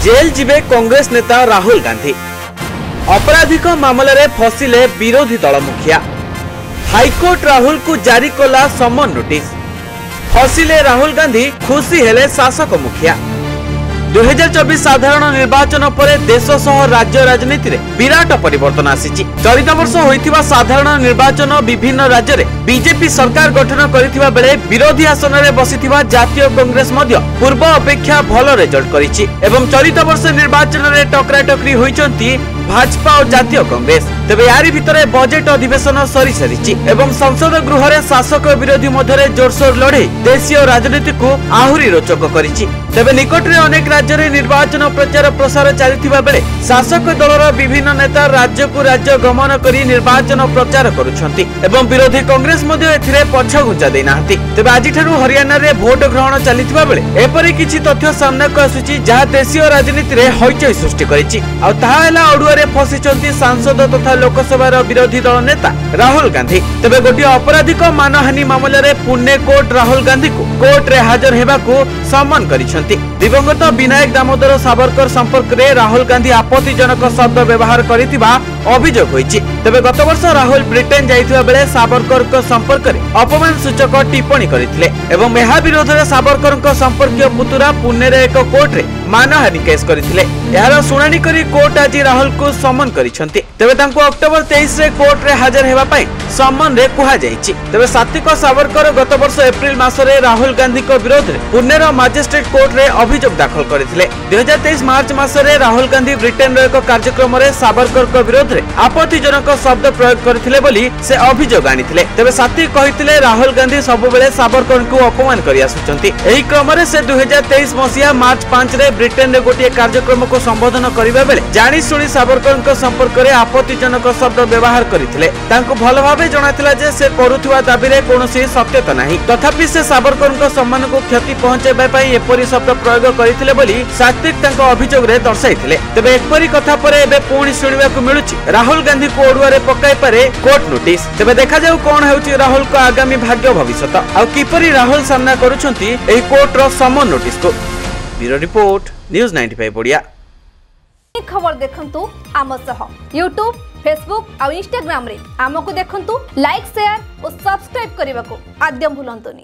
Jail जीवे कांग्रेस नेता राहुल गांधी। अपराधिक मामलें फसिले विरोधी दल मुखिया। हाईकोर्ट राहुल को जारी कला समन नोटिस। फसिले राहुल गांधी, खुशी हेले शासक मुखिया। 2024 साधारण निर्वाचन पर देश सह राज्य राजनीति रे विराट परिवर्तन आसीची। चलित वर्ष होइथिबा साधारण निर्वाचन विभिन्न राज्य रे बीजेपी सरकार गठन करिथिबा बेले विरोधी आसन रे बसिथिबा जातीय कांग्रेस मध्य पूर्व अपेक्षा भल रिजल्ट करिछि एवं चलित वर्ष निर्वाचन रे टकराटकरी होइचंती भाजपा और जातीय कांग्रेस। तेबे यारी भितरे बजेट अधिवेशन सरी सारिछि एवं संसद गृह रे शासक विरोधी मध्य जोरसोर लड़े देशीय राजनीति को आहुरी रोचक करिछि। तेबे निकट रे अनेक राज्य रे निर्वाचन प्रचार प्रसार चलिथिबा बेले शासक दलर विभिन्न नेता राज्य को राज्य गमन करी निर्वाचन प्रचार करुछंती एवं विरोधी कांग्रेस मध्य एथिरे पछ घुंचा देई नाहंती। तेबे आजि ठारू हरियाणा रे भोट ग्रहण चलिथिबा बेले एपरि किछि तथ्य सामना को आसुछि जहा देशीय राजनीति रे हइचई सृष्टि करिछि। आ ताहा हला ओडुआरे फसिचंती सांसद तथा लोकसभा विरोधी दल नेता राहुल गांधी। तेबे गोटिए अपराधिक मानहानि मामले रे पुणे कोर्ट राहुल गांधी को कोर्ट रे हाजर हेबाकू सम्मान करिसंती। दिवंगत विनायक दामोदर सावरकर संपर्क रे राहुल गांधी आपत्तिजनक शब्द व्यवहार करितिबा अभियोग होइछि। तेबे गत वर्ष राहुल ब्रिटेन जाइथिबा बेले सावरकर को संपर्क रे अपमान सूचक टिप्पणी करिथिले एवं एहा विरोध रे सावरकर को संपर्कीय पुतुरा पुणे रे एक कोर्ट रे मानहानि केस करिथिले। एहार सुनानी करी कोर्ट आज राहुल को सम्मान करिसंती। तेबे तांको अक्टोबर 23 रे कोर्ट रे हाजर हेबा पई सम्मान रे कुहा जाइछि। तेबे सात्विक सावरकर गत वर्ष एप्रिल मास रे राहुल गांधी को विरोध रे पुणे रो मजिस्ट्रेट कोर्ट रे अभियोग दाखल करिथिले। 2023 मार्च मास रे राहुल गांधी ब्रिटेन रो एक कार्यक्रम रे सावरकर को विरोध रे आपत्तिजनक शब्द प्रयोग करथिले बोली से अभियोग आनिथिले। तेबे सात्विक कहिथिले राहुल गांधी सब बेले सावरकर को अपमान करि आसुचंती। एही क्रम रे से 2023 मसिया मार्च 5 रे ब्रिटेन रे गोटिए कार्यक्रम को संबोधन करिबा बेले जानि सुनी सावरकर को संपर्क रे आपत्तिजनक शब्द व्यवहार करिथिले। तांको भल भाबे जणाथिला जे से करूथुवा दाबी रे कोनोसी सत्यता नाही, तथापि से सावरकर को सम्मान को क्षति पहुंचाइबा पई एपरि शब्द प्रयोग करिथिले बोली सात्विक तांको अभियोग रे दर्शाइथिले। तेबे एपरि कथा परे एबे पुणी सुनिबा को मिलुछि राहुल गांधी को ओडुआरे पकाई पारे कोर्ट नोटिस। तेबे देखा जाऊ कोन हेउछि राहुल को आगामी भाग्य भविष्यत आ किपरि राहुल सामना करूछंती एही कोर्ट रो समन नोटिस को। Bureau report news 95 Odia. खबर देखंतु आम सह यूट्यूब फेसबुक और इंस्टाग्राम रे आमको देखंतु लाइक शेयर और सब्सक्राइब करने को आद्य भूलंतुनी।